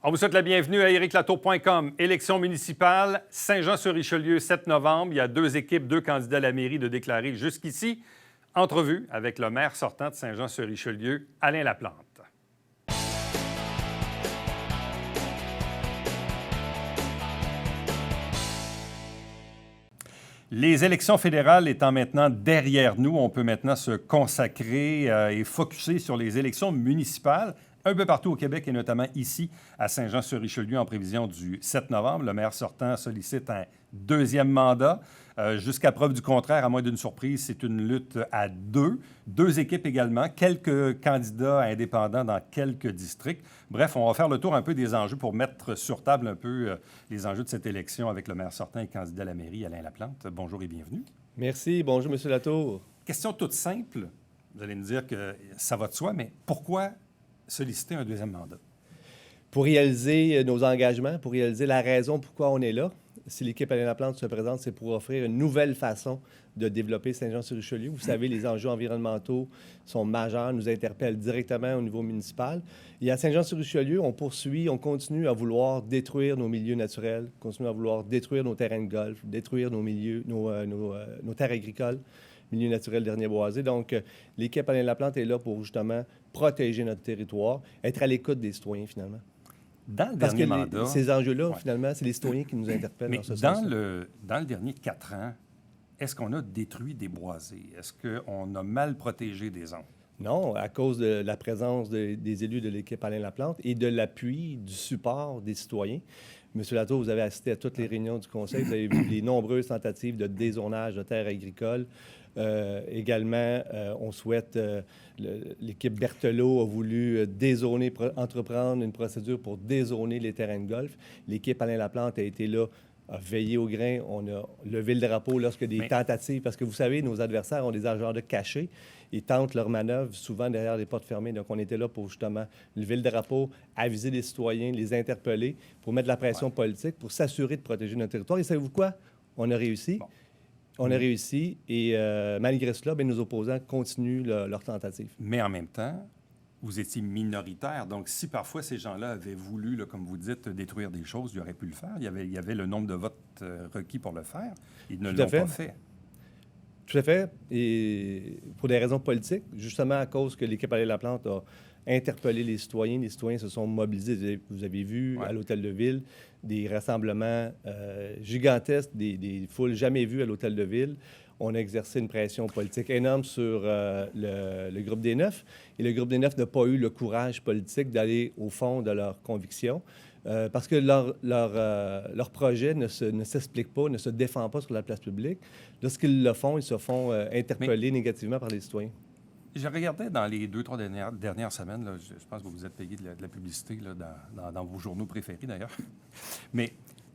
On vous souhaite la bienvenue à ériclatour.com. Élection municipale, Saint-Jean-sur-Richelieu, 7 novembre. Il y a deux équipes, deux candidats à la mairie de déclarer jusqu'ici. Entrevue avec le maire sortant de Saint-Jean-sur-Richelieu, Alain Laplante. Les élections fédérales étant maintenant derrière nous, on peut maintenant se consacrer et focusser sur les élections municipales un peu partout au Québec et notamment ici à Saint-Jean-sur-Richelieu en prévision du 7 novembre. Le maire sortant sollicite un deuxième mandat. Jusqu'à preuve du contraire, à moins d'une surprise, c'est une lutte à deux. Deux équipes également, quelques candidats indépendants dans quelques districts. Bref, on va faire le tour un peu des enjeux pour mettre sur table un peu les enjeux de cette élection avec le maire sortant et candidat à la mairie, Alain Laplante. Bonjour et bienvenue. Merci. Bonjour, M. Latour. Question toute simple. Vous allez me dire que ça va de soi, mais pourquoi solliciter un deuxième mandat? Pour réaliser nos engagements, pour réaliser la raison pourquoi on est là, si l'équipe Alain Laplante se présente, c'est pour offrir une nouvelle façon de développer Saint-Jean-sur-Richelieu. Vous savez, les enjeux environnementaux sont majeurs, nous interpellent directement au niveau municipal. Et à Saint-Jean-sur-Richelieu, on continue à vouloir détruire nos milieux naturels, continue à vouloir détruire nos terrains de golf, détruire nos milieux, nos terres agricoles, milieu naturel dernier boisé. Donc, l'équipe Alain Laplante est là pour justement protéger notre territoire, être à l'écoute des citoyens, finalement. Dans le Parce dernier que mandat... ces enjeux-là, finalement, c'est les citoyens qui nous interpellent Mais dans ce dans sens. dans le dernier 4 ans, est-ce qu'on a détruit des boisés? Est-ce qu'on a mal protégé des zones? Non, à cause de la présence des élus de l'équipe Alain Laplante et de l'appui, du support des citoyens. Monsieur Latour, vous avez assisté à toutes les réunions du Conseil. Vous avez vu les nombreuses tentatives de dézonage de terres agricoles. Également, on souhaite... l'équipe Berthelot a voulu entreprendre une procédure pour dézoner les terrains de golf. L'équipe Alain Laplante a été là, a veillé au grain. On a levé le drapeau lorsque des tentatives... Parce que vous savez, nos adversaires ont des agendas cachés. Ils tentent leurs manœuvres souvent derrière les portes fermées. Donc, on était là pour justement lever le drapeau, aviser les citoyens, les interpeller, pour mettre de la pression politique, pour s'assurer de protéger notre territoire. Et savez-vous quoi? On a réussi. Bon. On a réussi et malgré cela, bien, nos opposants continuent leur tentative. Mais en même temps, vous étiez minoritaire. Donc, si parfois ces gens-là avaient voulu, là, comme vous dites, détruire des choses, ils auraient pu le faire. Il y avait le nombre de votes requis pour le faire. Ils ne l'ont pas fait. Tout à fait. Et pour des raisons politiques, justement à cause que l'équipe Alain Laplante a interpellé les citoyens se sont mobilisés. Vous avez vu à l'Hôtel de Ville des rassemblements gigantesques, des foules jamais vues à l'Hôtel de Ville. On a exercé une pression politique énorme sur le groupe des Neuf. Et le groupe des Neuf n'a pas eu le courage politique d'aller au fond de leurs convictions. Parce que leur projet ne s'explique pas, ne se défend pas sur la place publique. Lorsqu'ils le font, ils se font interpeller négativement par les citoyens. Je regardais dans les 2-3 dernières semaines, là, je pense que vous vous êtes payé de la publicité là, dans vos journaux préférés d'ailleurs. Mais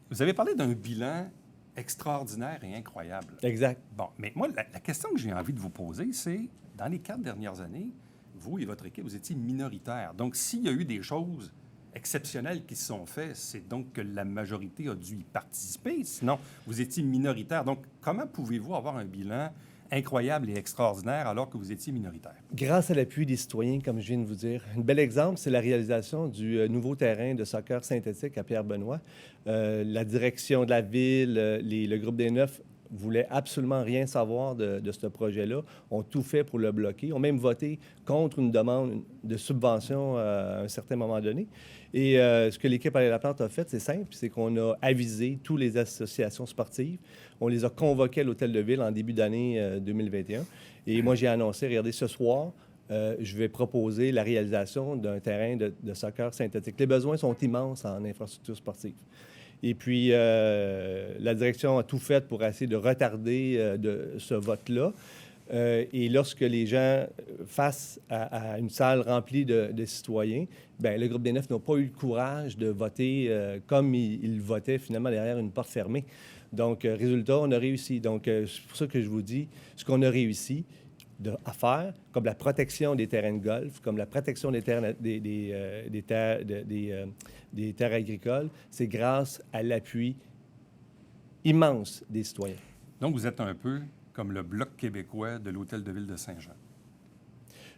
vous avez parlé d'un bilan extraordinaire et incroyable. Exact. Bon, mais moi, la question que j'ai envie de vous poser, c'est, dans les 4 dernières années, vous et votre équipe, vous étiez minoritaires. Donc, s'il y a eu des choses exceptionnelles qui se sont faites, c'est donc que la majorité a dû y participer. Sinon, vous étiez minoritaire. Donc, comment pouvez-vous avoir un bilan incroyable et extraordinaire alors que vous étiez minoritaire? Grâce à l'appui des citoyens, comme je viens de vous dire. Un bel exemple, c'est la réalisation du nouveau terrain de soccer synthétique à Pierre-Benoît. La direction de la ville, le groupe des Neuf voulait absolument rien savoir de ce projet-là, ont tout fait pour le bloquer, ont même voté contre une demande de subvention à un certain moment donné. Et ce que l'équipe Alain Laplante a fait, c'est simple, c'est qu'on a avisé toutes les associations sportives. On les a convoquées à l'Hôtel de Ville en début d'année 2021. Et moi, j'ai annoncé, regardez, ce soir, je vais proposer la réalisation d'un terrain de soccer synthétique. Les besoins sont immenses en infrastructure sportive. Et puis, la direction a tout fait pour essayer de retarder ce vote-là. Et lorsque les gens, face à une salle remplie de citoyens, bien, le groupe des Neuf n'a pas eu le courage de voter comme il votait finalement derrière une porte fermée. Donc, résultat, on a réussi. Donc, c'est pour ça que je vous dis, ce qu'on a réussi à faire, comme la protection des terrains de golf, comme la protection des terres agricoles, c'est grâce à l'appui immense des citoyens. Donc, vous êtes un peu comme le Bloc québécois de l'Hôtel de Ville de Saint-Jean.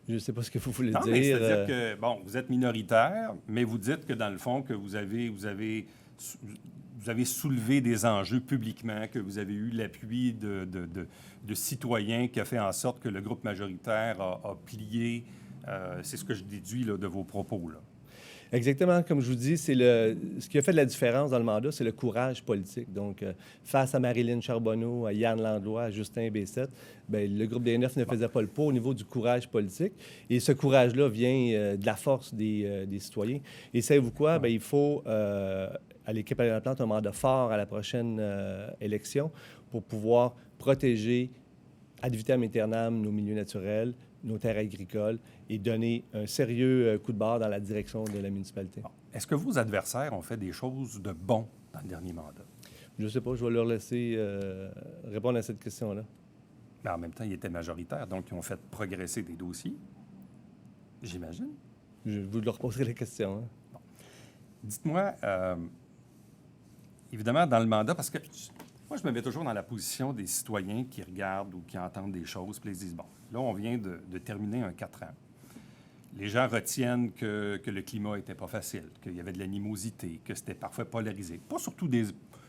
Je ne sais pas ce que vous voulez Non, dire. mais c'est-à-dire que, bon, vous êtes minoritaire, mais vous dites que, dans le fond, que vous avez soulevé des enjeux publiquement, que vous avez eu l'appui de citoyens qui a fait en sorte que le groupe majoritaire a plié. C'est ce que je déduis là, de vos propos, là. Exactement, comme je vous dis, ce qui a fait de la différence dans le mandat, c'est le courage politique. Donc, face à Marilyn Charbonneau, à Yann Landlois, à Justin Bessette, bien, le groupe des Neuf ne faisait pas le pas au niveau du courage politique. Et ce courage-là vient de la force des citoyens. Et savez-vous quoi? Bien, il faut, à l'équipe à la plante, un mandat fort à la prochaine élection pour pouvoir protéger ad vitam aeternam nos milieux naturels, nos terres agricoles et donner un sérieux coup de barre dans la direction de la municipalité. Bon. Est-ce que vos adversaires ont fait des choses de bon dans le dernier mandat? Je ne sais pas, je vais leur laisser répondre à cette question-là. Mais en même temps, ils étaient majoritaires, donc ils ont fait progresser des dossiers, j'imagine. Je vous leur poserai la question. Hein. Bon. Dites-moi, évidemment, dans le mandat, parce que moi, je me mets toujours dans la position des citoyens qui regardent ou qui entendent des choses, puis ils se disent, bon, là, on vient de terminer un 4 ans. Les gens retiennent que le climat n'était pas facile, qu'il y avait de l'animosité, que c'était parfois polarisé. Pas surtout des...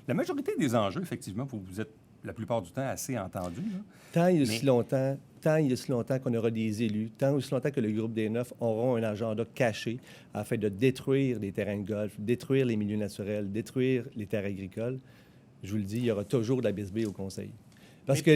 La majorité des enjeux, effectivement, vous êtes la plupart du temps assez entendus. Là. Tant il y a si longtemps qu'on aura des élus, tant il y a si longtemps que le groupe des Neuf auront un agenda caché afin de détruire les terrains de golf, détruire les milieux naturels, détruire les terres agricoles, je vous le dis, il y aura toujours de la bisbille au Conseil. Parce que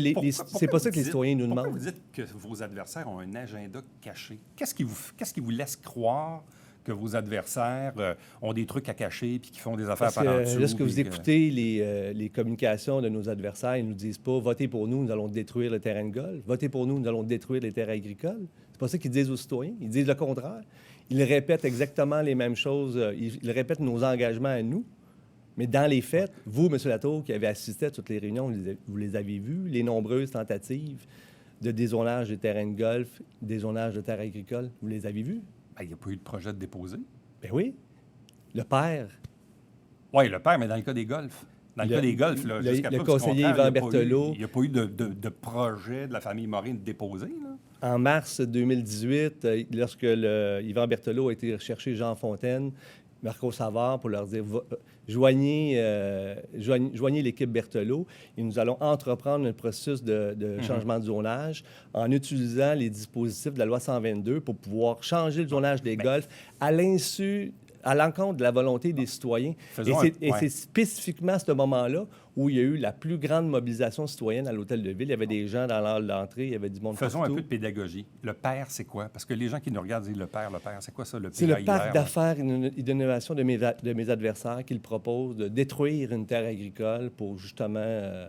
c'est pas ça que les citoyens nous demandent. Pourquoi vous dites que vos adversaires ont un agenda caché? Qu'est-ce qui vous laisse croire que vos adversaires ont des trucs à cacher puis qui font des affaires par en dessous? Lorsque vous écoutez les communications de nos adversaires, ils ne nous disent pas « Votez pour nous, nous allons détruire le terrain de golf. Votez pour nous, nous allons détruire les terres agricoles. » C'est pas ça qu'ils disent aux citoyens. Ils disent le contraire. Ils répètent exactement les mêmes choses. Ils répètent nos engagements à nous. Mais dans les faits, vous, M. Latour, qui avez assisté à toutes les réunions, vous les avez vues, les nombreuses tentatives de dézonage des terrains de golf, dézonage de terres agricoles, vous les avez vues? Bien, il n'y a pas eu de projet de déposer. Ben oui. Le père. Oui, le père, mais dans le cas des golfs. Dans le cas des golfs, là, jusqu'à le preuve conseiller du contraire, Yvan Berthelot. Il n'y a pas eu de projet de la famille Morin de déposer, là. En mars 2018, lorsque Yvan Berthelot a été rechercher Jean Fontaine, Marco Savard, pour leur dire joignez l'équipe Berthelot et nous allons entreprendre un processus de changement de zonage en utilisant les dispositifs de la loi 122 pour pouvoir changer le zonage des golfs à l'encontre de la volonté des citoyens. Et c'est spécifiquement à ce moment-là où il y a eu la plus grande mobilisation citoyenne à l'Hôtel de Ville. Il y avait des gens dans l'hall d'entrée, il y avait du monde Faisons partout. un peu de pédagogie. Le père, c'est quoi? Parce que les gens qui nous regardent disent le père, c'est quoi ça, le C'est le PAIR, parc là? d'affaires et d'innovation de mes adversaires qui proposent de détruire une terre agricole pour justement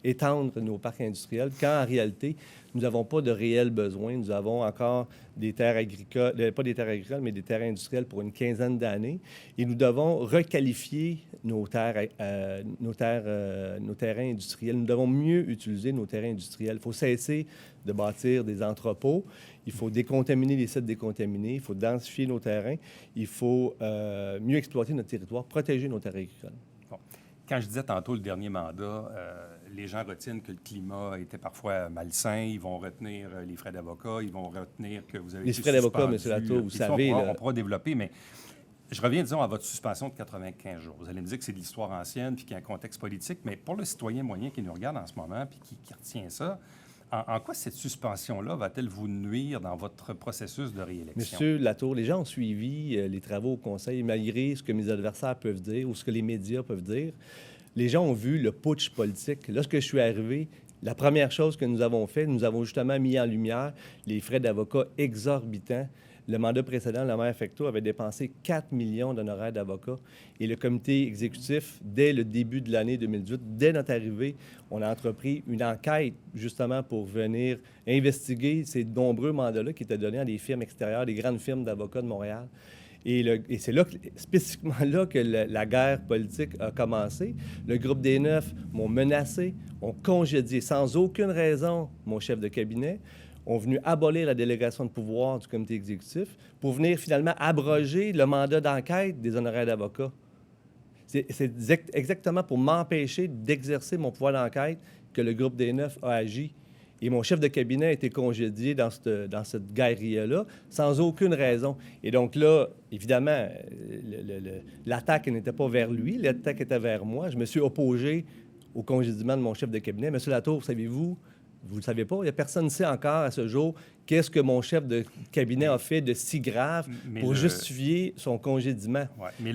étendre nos parcs industriels, quand en réalité, nous n'avons pas de réels besoins. Nous avons encore des terres agricoles, pas des terres agricoles, mais des terres industrielles pour une quinzaine d'années. Et nous devons requalifier nos terrains industriels. Nous devons mieux utiliser nos terrains industriels. Il faut cesser de bâtir des entrepôts. Il faut décontaminer les sites décontaminés. Il faut densifier nos terrains. Il faut mieux exploiter notre territoire, protéger nos terres agricoles. Bon. Quand je disais tantôt le dernier mandat, les gens retiennent que le climat était parfois malsain. Ils vont retenir les frais d'avocat. Ils vont retenir que vous avez les frais d'avocat, M. Latour, vous savez... On pourra développer, mais je reviens, disons, à votre suspension de 95 jours. Vous allez me dire que c'est de l'histoire ancienne puis qu'il y a un contexte politique, mais pour le citoyen moyen qui nous regarde en ce moment puis qui retient ça, en quoi cette suspension-là va-t-elle vous nuire dans votre processus de réélection? Monsieur Latour, les gens ont suivi les travaux au Conseil, malgré ce que mes adversaires peuvent dire ou ce que les médias peuvent dire. Les gens ont vu le putsch politique. Lorsque je suis arrivé, la première chose que nous avons fait, nous avons justement mis en lumière les frais d'avocat exorbitants. Le mandat précédent, la maire Fecteau avait dépensé 4 millions d'honoraires d'avocats. Et le comité exécutif, dès le début de l'année 2018, dès notre arrivée, on a entrepris une enquête justement pour venir investiguer ces nombreux mandats-là qui étaient donnés à des firmes extérieures, des grandes firmes d'avocats de Montréal. Et c'est là, spécifiquement là, que la guerre politique a commencé. Le groupe des Neuf m'ont menacé, ont congédié sans aucune raison mon chef de cabinet, ont venu abolir la délégation de pouvoir du comité exécutif pour venir finalement abroger le mandat d'enquête des honoraires d'avocats. C'est exactement pour m'empêcher d'exercer mon pouvoir d'enquête que le groupe des Neuf a agi. Et mon chef de cabinet a été congédié dans cette guérilla-là, sans aucune raison. Et donc là, évidemment, l'attaque n'était pas vers lui, l'attaque était vers moi. Je me suis opposé au congédiement de mon chef de cabinet. Monsieur Latour, savez-vous, vous ne le savez pas, il n'y a personne ne sait encore à ce jour qu'est-ce que mon chef de cabinet a fait de si grave pour justifier son congédiement. Ouais, mais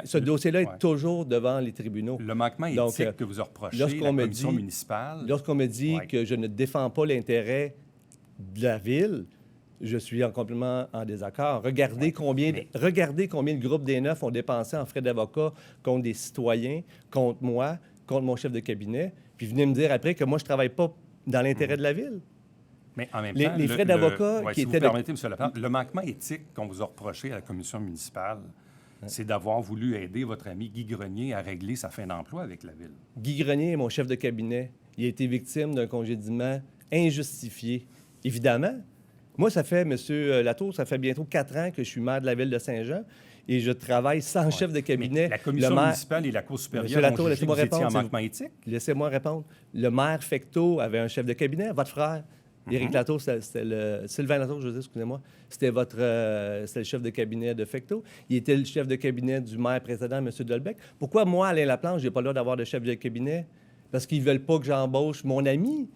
ce dossier-là est toujours devant les tribunaux. Le manquement éthique que vous reprochez à la commission municipale... Lorsqu'on me dit que je ne défends pas l'intérêt de la ville, je suis complètement en désaccord. Regardez combien le groupe des Neufs ont dépensé en frais d'avocat contre des citoyens, contre moi, contre mon chef de cabinet, puis venez me dire après que moi, je ne travaille pas dans l'intérêt de la ville. Mais en même temps, les frais d'avocat qui étaient... Si vous permettez, M. Lepage, le manquement éthique qu'on vous a reproché à la commission municipale, c'est d'avoir voulu aider votre ami Guy Grenier à régler sa fin d'emploi avec la ville. Guy Grenier est mon chef de cabinet. Il a été victime d'un congédiement injustifié. Évidemment, moi, ça fait, M. Latour, ça fait bientôt 4 ans que je suis maire de la ville de Saint-Jean et je travaille sans chef de cabinet. Mais la commission municipale et la Cour supérieure ont jugé que vous étiez en manquement éthique? Laissez-moi répondre. Le maire Fecteau avait un chef de cabinet, votre frère. Éric Latour, c'était le... Sylvain Latour, je veux dire, excusez-moi. C'était le chef de cabinet de Fecteau. Il était le chef de cabinet du maire précédent, M. Delbecq. Pourquoi moi, Alain Laplanche, je n'ai pas le droit d'avoir de chef de cabinet? Parce qu'ils ne veulent pas que j'embauche mon ami.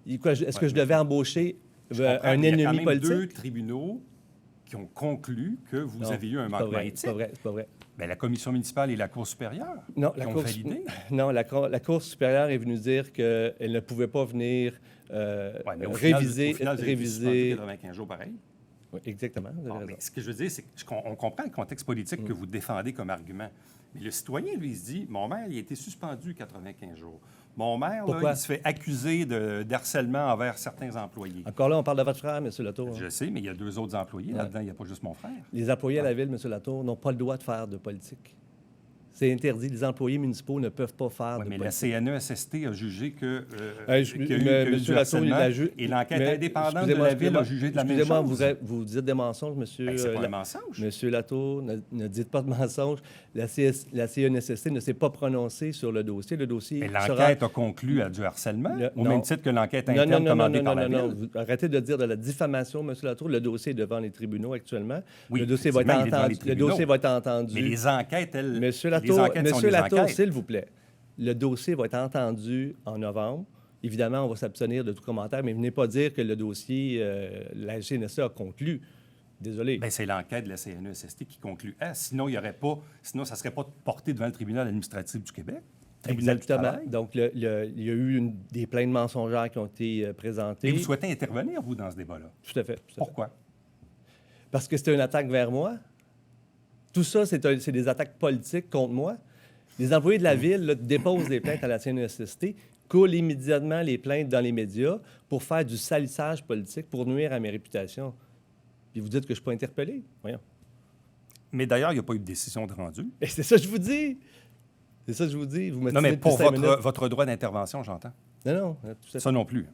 Est-ce que je devais embaucher un ennemi politique? Il y a quand même 2 tribunaux qui ont conclu que vous avez eu un manquement éthique. C'est pas vrai. Bien, la commission municipale et la Cour supérieure ont validé. Non, la Cour supérieure est venue dire qu'elle ne pouvait pas venir réviser... Au final, vous avez été suspendu 95 jours pareil. Oui, exactement. Mais ce que je veux dire, c'est qu'on comprend le contexte politique que vous défendez comme argument. Mais le citoyen, lui, il se dit, mon maire, il a été suspendu 95 jours. Mon maire, là, il se fait accuser d'harcèlement envers certains employés. Encore là, on parle de votre frère, M. Latour. Je sais, mais il y a 2 autres employés là-dedans. Il n'y a pas juste mon frère. Les employés à la ville, M. Latour, n'ont pas le droit de faire de politique. C'est interdit. Les employés municipaux ne peuvent pas faire de politique. Mais la CNESST a jugé qu'il y a eu du harcèlement. Et l'enquête indépendante de la ville a jugé de la même chose. Excusez-moi, vous dites des mensonges, monsieur. C'est pas un mensonge. Monsieur Latour, ne dites pas de mensonges. La CNESST ne s'est pas prononcée sur le dossier. Le dossier mais l'enquête a conclu à du harcèlement, au même titre que l'enquête interne commandée par la ville. Non. Arrêtez de dire de la diffamation, monsieur Latour. Le dossier est devant les tribunaux actuellement. Oui, le dossier va être entendu. Mais les enquêtes, elles... Monsieur Latour, s'il vous plaît, le dossier va être entendu en novembre. Évidemment, on va s'abstenir de tout commentaire, mais venez pas dire que le dossier, la CNSA a conclu. Désolé. Bien, c'est l'enquête de la CNESST qui conclut. Sinon, ça ne serait pas porté devant le tribunal administratif du Québec. Exactement. Donc, il y a eu des plaintes mensongères qui ont été présentées. Et vous souhaitez intervenir, vous, dans ce débat-là? Tout à fait. Pourquoi? Parce que c'était une attaque vers moi. Tout ça, c'est des attaques politiques contre moi. Les employés de la ville là, déposent des plaintes à la CNESST, coulent immédiatement les plaintes dans les médias pour faire du salissage politique, pour nuire à mes réputations. Puis vous dites que je ne suis pas interpellé? Voyons. Mais d'ailleurs, il n'y a pas eu de décision de rendu. Et c'est ça que je vous dis. C'est ça que je vous dis. Vous non, mais pour votre droit d'intervention, j'entends. Non. Ça non plus.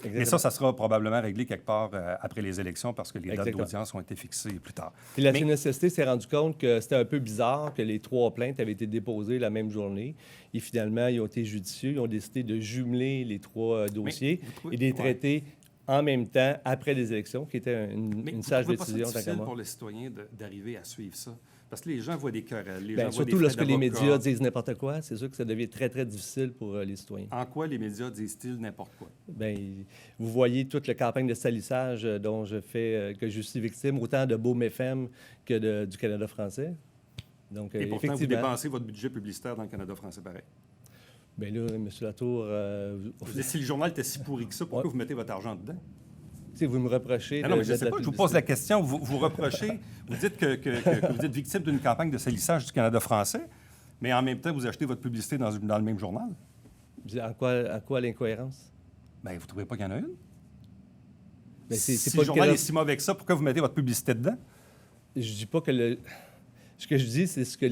Exactement. Mais ça sera probablement réglé quelque part après les élections parce que les dates d'audience ont été fixées plus tard. Puis la CNESST s'est rendu compte que c'était un peu bizarre que les 3 plaintes avaient été déposées la même journée. Et finalement, ils ont été judicieux. Ils ont décidé de jumeler les 3 dossiers et de les traiter en même temps après les élections, qui était une sage décision. Mais c'est difficile pour les citoyens d'arriver à suivre ça. Parce que les gens voient des querelles, surtout lorsque les médias disent n'importe quoi, c'est sûr que ça devient très, très difficile pour les citoyens. En quoi les médias disent-ils n'importe quoi? Bien, vous voyez toute la campagne de salissage dont que je suis victime, autant de Beaume FM que du Canada français. Donc, et pourtant, vous dépensez votre budget publicitaire dans le Canada français pareil. Bien là, M. Latour... si le journal était si pourri que ça, pourquoi vous mettez votre argent dedans? Vous me reprochez... Non, mais je ne sais pas, je vous pose la question. Vous reprochez, vous dites que vous êtes victime d'une campagne de salissage du Canada français, mais en même temps, vous achetez votre publicité dans le même journal. À quoi l'incohérence? Bien, vous ne trouvez pas qu'il y en a une? Mais si le journal est si mauvais que ça, pourquoi vous mettez votre publicité dedans? Je dis pas que Ce que je dis, c'est ce que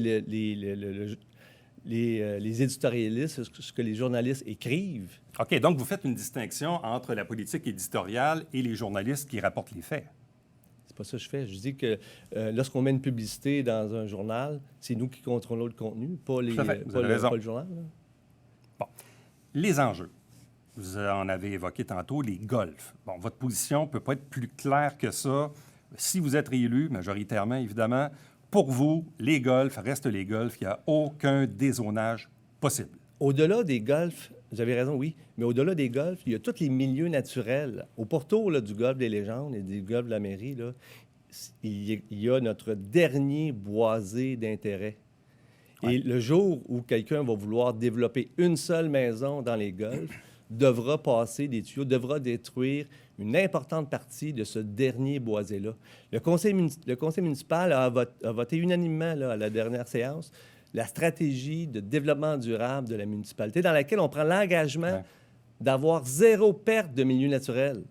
les éditorialistes, ce que les journalistes écrivent. OK, donc vous faites une distinction entre la politique éditoriale et les journalistes qui rapportent les faits. C'est pas ça que je fais. Je dis que lorsqu'on met une publicité dans un journal, c'est nous qui contrôlons le contenu, pas le journal. Là. Bon. Les enjeux. vous en avez évoqué tantôt, les golfs. Bon, votre position ne peut pas être plus claire que ça. Si vous êtes réélu, majoritairement, évidemment, pour vous, les golfs restent les golfs. Il n'y a aucun dézonage possible. Au-delà des golfs, vous avez raison, oui, mais au-delà des golfs, il y a tous les milieux naturels. Au pourtour là, du golfe des Légendes et du golfe de la Mairie, là, il y a notre dernier boisé d'intérêt. Ouais. Et le jour où quelqu'un va vouloir développer une seule maison dans les golfs, devra passer des tuyaux, devra détruire une importante partie de ce dernier boisé-là. Le conseil municipal a voté unanimement là, à la dernière séance la stratégie de développement durable de la municipalité dans laquelle on prend l'engagement d'avoir 0 perte de milieu naturel.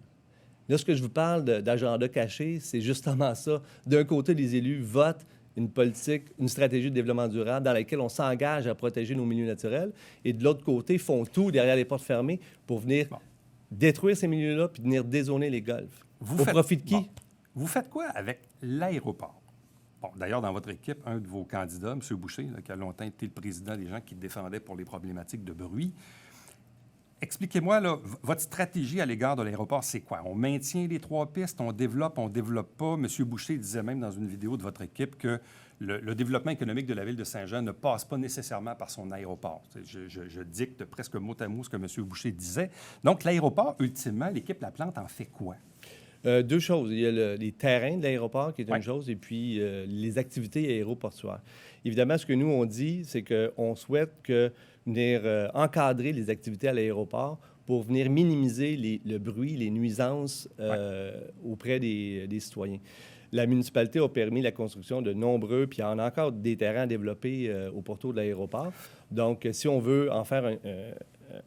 Là, ce que je vous parle d'agenda caché, c'est justement ça. D'un côté, les élus votent une politique, une stratégie de développement durable dans laquelle on s'engage à protéger nos milieux naturels, et de l'autre côté, font tout derrière les portes fermées pour venir détruire ces milieux-là puis venir dézoner les golfs. Au profit de qui? Vous faites quoi avec l'aéroport? Bon, d'ailleurs, dans votre équipe, un de vos candidats, M. Boucher, là, qui a longtemps été le président des gens qui défendaient pour les problématiques de bruit. Expliquez-moi, là, votre stratégie à l'égard de l'aéroport, c'est quoi? On maintient les 3 pistes, on développe pas. M. Boucher disait même dans une vidéo de votre équipe que le développement économique de la ville de Saint-Jean ne passe pas nécessairement par son aéroport. Je dicte presque mot à mot ce que M. Boucher disait. Donc, l'aéroport, ultimement, l'équipe La Plante en fait quoi? 2 choses. Il y a les terrains de l'aéroport, qui est une chose, et puis les activités aéroportuaires. Évidemment, ce que nous, on dit, c'est qu'on souhaite venir encadrer les activités à l'aéroport pour venir minimiser le bruit, les nuisances auprès des citoyens. La municipalité a permis la construction de nombreux, puis il y en a encore des terrains à développer au pourtour de l'aéroport. Donc, si on veut en faire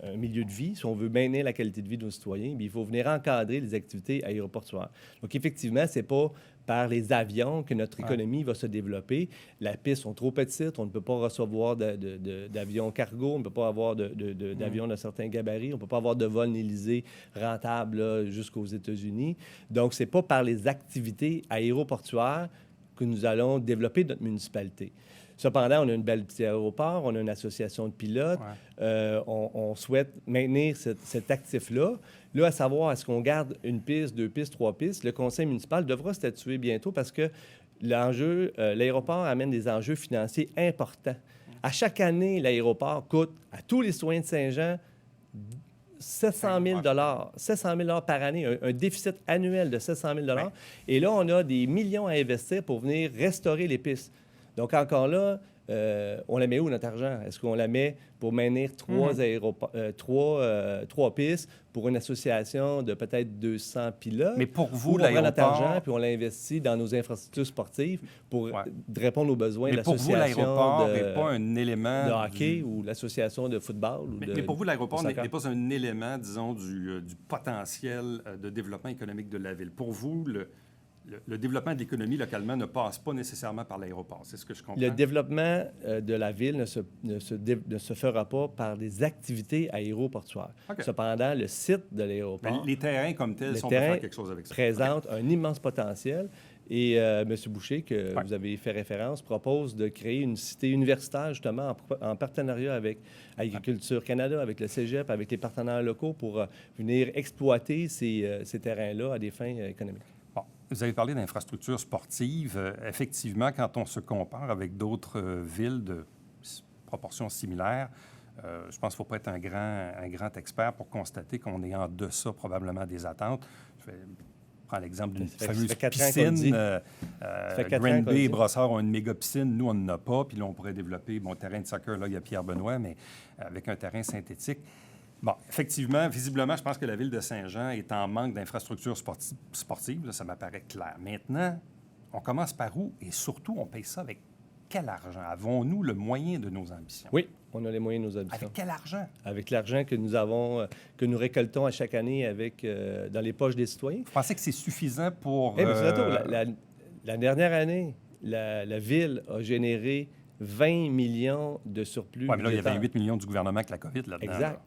un milieu de vie, si on veut maintenir la qualité de vie de nos citoyens, bien, il faut venir encadrer les activités aéroportuaires. Donc, effectivement, ce n'est pas par les avions que notre économie va se développer. Les pistes sont trop petites, on ne peut pas recevoir d'avions cargo, on ne peut pas avoir d'avions de certains gabarits, on ne peut pas avoir de vols nélisés rentables jusqu'aux États-Unis. Donc, ce n'est pas par les activités aéroportuaires que nous allons développer notre municipalité. Cependant, on a une belle petite aéroport, on a une association de pilotes, on souhaite maintenir cet actif-là. Là, à savoir, est-ce qu'on garde une piste, 2 pistes, 3 pistes? Le conseil municipal devra statuer bientôt parce que l'aéroport amène des enjeux financiers importants. À chaque année, l'aéroport coûte à tous les citoyens de Saint-Jean 700 000 par année, un déficit annuel de 700 000 Et là, on a des millions à investir pour venir restaurer les pistes. Donc, encore là, on la met où, notre argent? Est-ce qu'on la met pour maintenir 3 pistes pour une association de peut-être 200 pilotes? Mais pour vous, l'aéroport... On prend notre argent puis on l'investit dans nos infrastructures sportives pour répondre aux besoins de l'association. Mais pour vous, l'aéroport n'est pas un élément... de hockey ou l'association de football. Mais pour vous, l'aéroport n'est pas un élément, disons, du potentiel de développement économique de la ville. Pour vous, le développement de l'économie localement ne passe pas nécessairement par l'aéroport. C'est ce que je comprends. Le développement de la ville ne se fera pas par des activités aéroportuaires. Cependant, le site de l'aéroport... Les terrains comme tels, on peut faire quelque chose avec ça. Présentent un immense potentiel. Et M. Boucher, que vous avez fait référence, propose de créer une cité universitaire, justement, en partenariat avec Agriculture Canada, avec le Cégep, avec les partenaires locaux, pour venir exploiter ces terrains-là à des fins économiques. Vous avez parlé d'infrastructures sportives. Effectivement, quand on se compare avec d'autres villes de proportions similaires, je pense qu'il ne faut pas être un grand expert pour constater qu'on est en deçà probablement des attentes. Je prends l'exemple d'une fameuse piscine. Green Bay et Brossard ont une méga piscine. Nous, on n'en a pas. Puis là, on pourrait développer, terrain de soccer, là, il y a Pierre Benoît, mais avec un terrain synthétique. Bon, effectivement, visiblement, je pense que la ville de Saint-Jean est en manque d'infrastructures sportives. Là, ça m'apparaît clair. Maintenant, on commence par où? Et surtout, on paye ça avec quel argent? Avons-nous le moyen de nos ambitions? Oui, on a les moyens de nos ambitions. Avec quel argent? Avec l'argent que nous avons, que nous récoltons à chaque année dans les poches des citoyens. Vous pensez que c'est suffisant pour... La dernière année, la ville a généré 20 millions de surplus. Oui, mais là, il y avait 8 millions du gouvernement avec la COVID là-dedans. Exact. Là.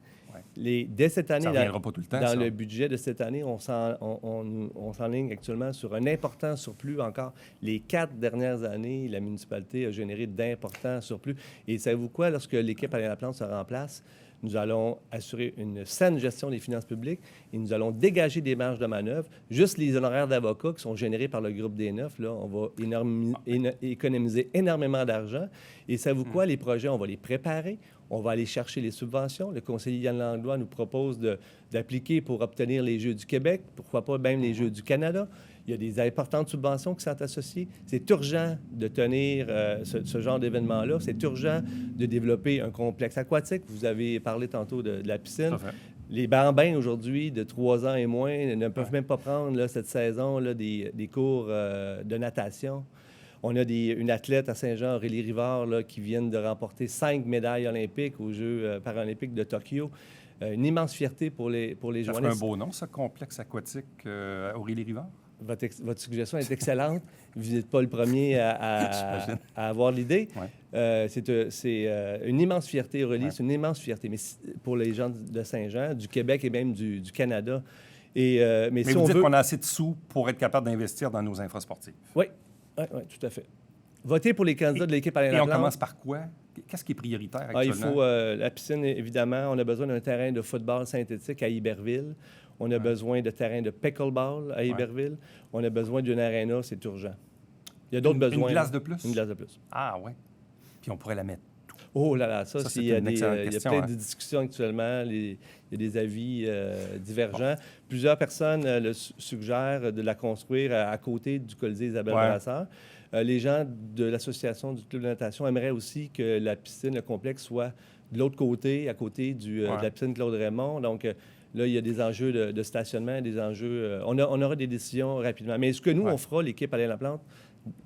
Dès cette année, dans le budget de cette année, on s'enligne actuellement sur un important surplus encore. Les 4 dernières années, la municipalité a généré d'importants surplus. Et savez-vous quoi? Lorsque l'équipe Alain Laplante sera en place, nous allons assurer une saine gestion des finances publiques et nous allons dégager des marges de manœuvre. Juste les honoraires d'avocats qui sont générés par le groupe des Neuf, là, on va économiser énormément d'argent. Et savez-vous quoi? Les projets, on va les préparer. On va aller chercher les subventions. Le conseiller Yann Langlois nous propose d'appliquer pour obtenir les Jeux du Québec, pourquoi pas même les Jeux du Canada. Il y a des importantes subventions qui sont associées. C'est urgent de tenir ce genre d'événement-là. C'est urgent de développer un complexe aquatique. Vous avez parlé tantôt de la piscine. Les bambins, aujourd'hui, de 3 ans et moins, ne peuvent même pas prendre là, cette saison là, des cours de natation. On a une athlète à Saint-Jean, Aurélie Rivard, là, qui vient de remporter 5 médailles olympiques aux Jeux paralympiques de Tokyo. Une immense fierté pour les Ça Joannais. ferait un beau nom, ce complexe aquatique, Aurélie Rivard? Votre suggestion est excellente. Vous n'êtes pas le premier à avoir l'idée. Ouais. C'est une immense fierté, Aurélie. Ouais. C'est une immense fierté pour les gens de Saint-Jean, du Québec et même du Canada. Mais Mais si vous on dites veut... qu'on a assez de sous pour être capable d'investir dans nos infrasportifs. Oui, tout à fait. Votez pour les candidats de l'équipe Alain Et on Laplante. commence par quoi? Qu'est-ce qui est prioritaire actuellement? Il faut la piscine, évidemment. On a besoin d'un terrain de football synthétique à Iberville. On a besoin de terrain de pickleball à Iberville. On a besoin d'une aréna, c'est urgent. Il y a d'autres besoins. Une glace de plus? Une glace de plus. Ah, oui. Puis on pourrait la mettre. Oh là là, ça c'est il y a une excellente il y a question, plein hein. de discussions actuellement. Il y a des avis divergents. Plusieurs personnes suggèrent de la construire à côté du Colisée Isabelle Brassard. Les gens de l'Association du club de natation aimeraient aussi que la piscine, le complexe, soit de l'autre côté, à côté de la piscine Claude-Raymond. Donc, là, il y a des enjeux de stationnement, des enjeux... on aura des décisions rapidement. Mais ce que nous, on fera, l'équipe Alain Laplante,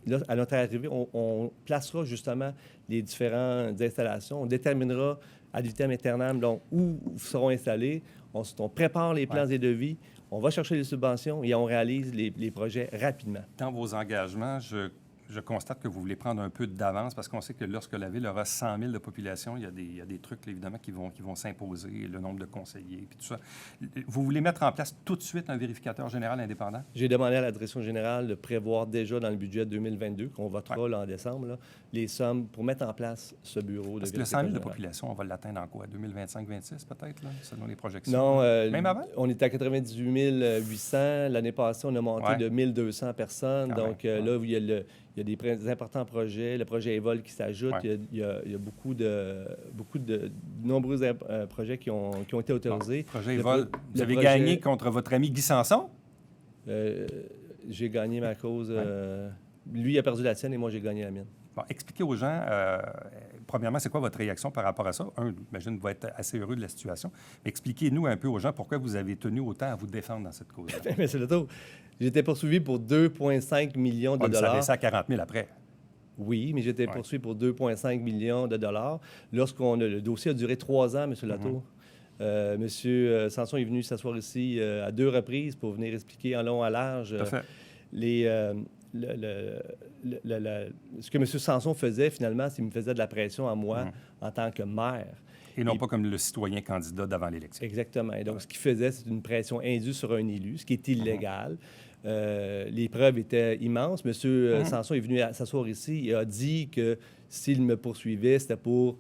là, à notre arrivée, on placera justement les différentes installations. On déterminera ad vitam aeternam donc, où seront installés. On prépare les plans et devis. On va chercher les subventions et on réalise les projets rapidement. Dans vos engagements, je constate que vous voulez prendre un peu d'avance parce qu'on sait que lorsque la Ville aura 100 000 de population, il y a des trucs, évidemment, qui vont s'imposer, le nombre de conseillers, puis tout ça. Vous voulez mettre en place tout de suite un vérificateur général indépendant? J'ai demandé à la direction générale de prévoir déjà dans le budget 2022, qu'on votera là, en décembre, là, les sommes pour mettre en place ce bureau de Parce que le 100 000 de population, on va l'atteindre en quoi? 2025-26 peut-être, là, selon les projections? Non. Même avant? On est à 98 800. L'année passée, on a monté de 1200 personnes. Donc là, il y a des importants projets. Le projet Evol qui s'ajoute. Il y a beaucoup de nombreux projets qui ont été autorisés. Projet Evol, vous avez gagné contre votre ami Guy Sanson? J'ai gagné ma cause. Lui, il a perdu la sienne et moi, j'ai gagné la mienne. Bon, expliquez aux gens, premièrement, c'est quoi votre réaction par rapport à ça? J'imagine que vous êtes assez heureux de la situation. Mais expliquez-nous un peu aux gens pourquoi vous avez tenu autant à vous défendre dans cette cause-là. Mais c'est le tour. J'étais poursuivi pour 2,5 millions de dollars. Ça baissé à 40 000 après. Oui, mais j'étais poursuivi pour 2,5 millions de dollars. Le dossier a duré 3 ans, M. Latour. M. Sanson est venu s'asseoir ici à 2 reprises pour venir expliquer en long, en large ce que M. Sanson faisait, finalement, c'est qu'il me faisait de la pression à moi en tant que maire. Et non pas comme le citoyen candidat d'avant l'élection. Exactement. Et donc, ce qu'il faisait, c'est une pression indue sur un élu, ce qui est illégal. Les preuves étaient immenses. M. Sanson est venu s'asseoir ici et a dit que s'il me poursuivait, c'était pour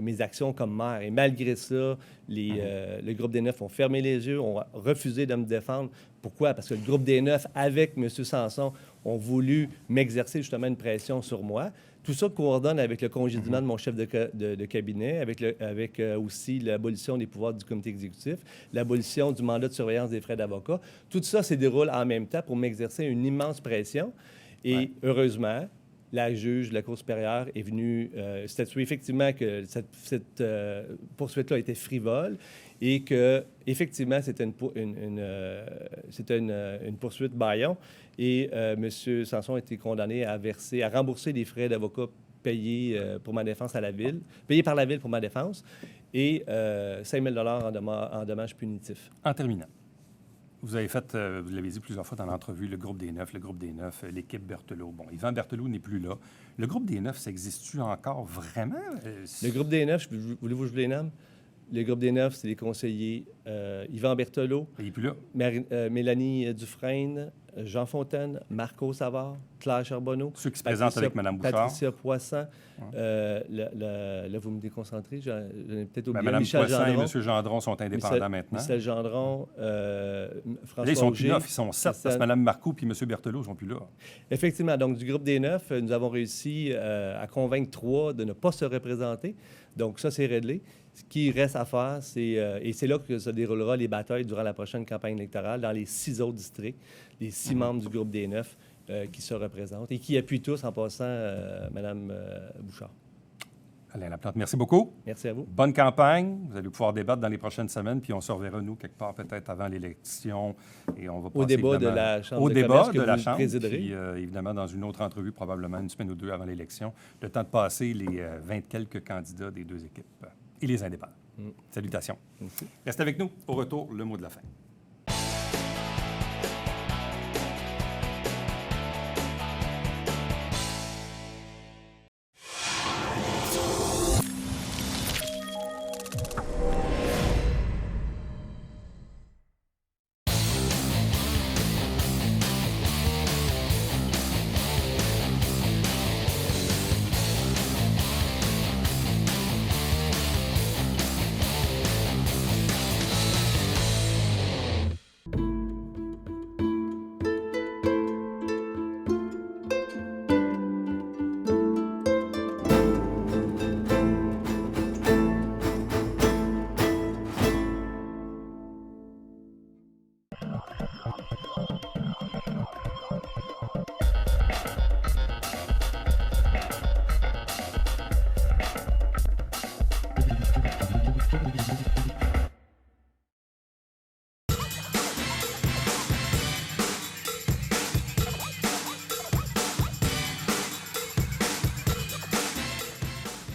mes actions comme maire. Et malgré ça, le groupe des Neuf ont fermé les yeux, ont refusé de me défendre. Pourquoi? Parce que le groupe des Neuf, avec M. Sanson, ont voulu m'exercer justement une pression sur moi. Tout ça coordonne avec le congédiement de mon chef de cabinet, avec aussi l'abolition des pouvoirs du comité exécutif, l'abolition du mandat de surveillance des frais d'avocat. Tout ça se déroule en même temps pour m'exercer une immense pression. Et heureusement, la juge de la Cour supérieure est venue statuer effectivement que cette poursuite-là était frivole et que effectivement c'était une poursuite bâillon. Et M. Sanson a été condamné à rembourser des frais d'avocat payés pour ma défense à la Ville, payés par la Ville pour ma défense, et 5 000 en dommages punitifs. En terminant, vous avez fait, vous l'avez dit plusieurs fois dans l'entrevue, le groupe des Neuf, l'équipe Berthelot. Bon, Yvan Berthelot n'est plus là. Le groupe des Neuf, ça existe-tu encore vraiment? Le groupe des Neuf, voulez-vous que je vous les nomme? Le groupe des Neufs, c'est les conseillers Yvan Berthelot, Il n'est plus là. Mélanie Dufresne, Jean Fontaine, Marco Savard, Claire Charbonneau. Ceux qui se présentent avec Mme Bouchard. Patricia Poisson. Là, vous me déconcentrez. J'en ai peut-être oublié. Mme Michel Poisson Gendron. et M. Gendron sont indépendants maintenant. Michel Gendron, François Là, ils sont Auger, plus neufs, ils sont 7, parce que Mme Marcoux et M. Berthelot ne sont plus là. Effectivement. Donc, du groupe des Neufs, nous avons réussi à convaincre 3 de ne pas se représenter. Donc, ça, c'est réglé. Ce qui reste à faire, et c'est là que se déroulera les batailles durant la prochaine campagne électorale dans les 6 autres districts, les 6 membres du groupe des Neufs qui se représentent et qui appuient tous, en passant, Mme Bouchard. Alain Laplante, merci beaucoup. Merci à vous. Bonne campagne. Vous allez pouvoir débattre dans les prochaines semaines, puis on se reverra, nous, quelque part, peut-être avant l'élection. Et on va passer, au débat de la Chambre de commerce que vous présiderez. Puis, évidemment, dans une autre entrevue, probablement une semaine ou 2 avant l'élection, le temps de passer les 20 quelques candidats des 2 équipes et les indépendants. Salutations. Merci. Restez avec nous. Au retour, le mot de la fin.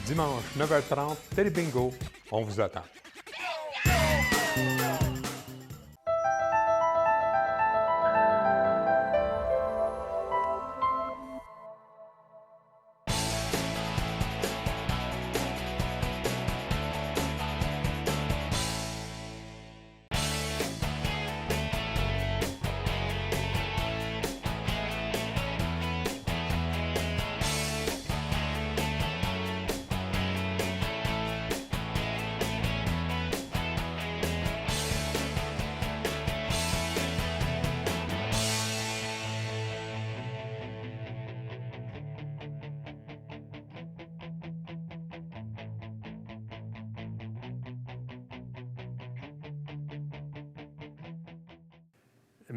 Dimanche, 9h30, Télé Bingo, on vous attend.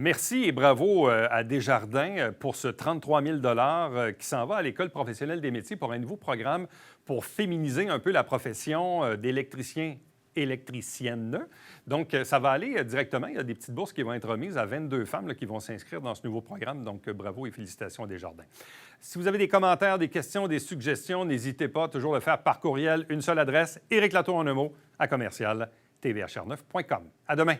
Merci et bravo à Desjardins pour ce 33 000 qui s'en va à l'École professionnelle des métiers pour un nouveau programme pour féminiser un peu la profession d'électricien électricienne. Donc, ça va aller directement. Il y a des petites bourses qui vont être remises à 22 femmes là, qui vont s'inscrire dans ce nouveau programme. Donc, bravo et félicitations à Desjardins. Si vous avez des commentaires, des questions, des suggestions, n'hésitez pas à toujours le faire par courriel. Une seule adresse, Éric Latour en un mot, à commercial tvhr9.com. À demain.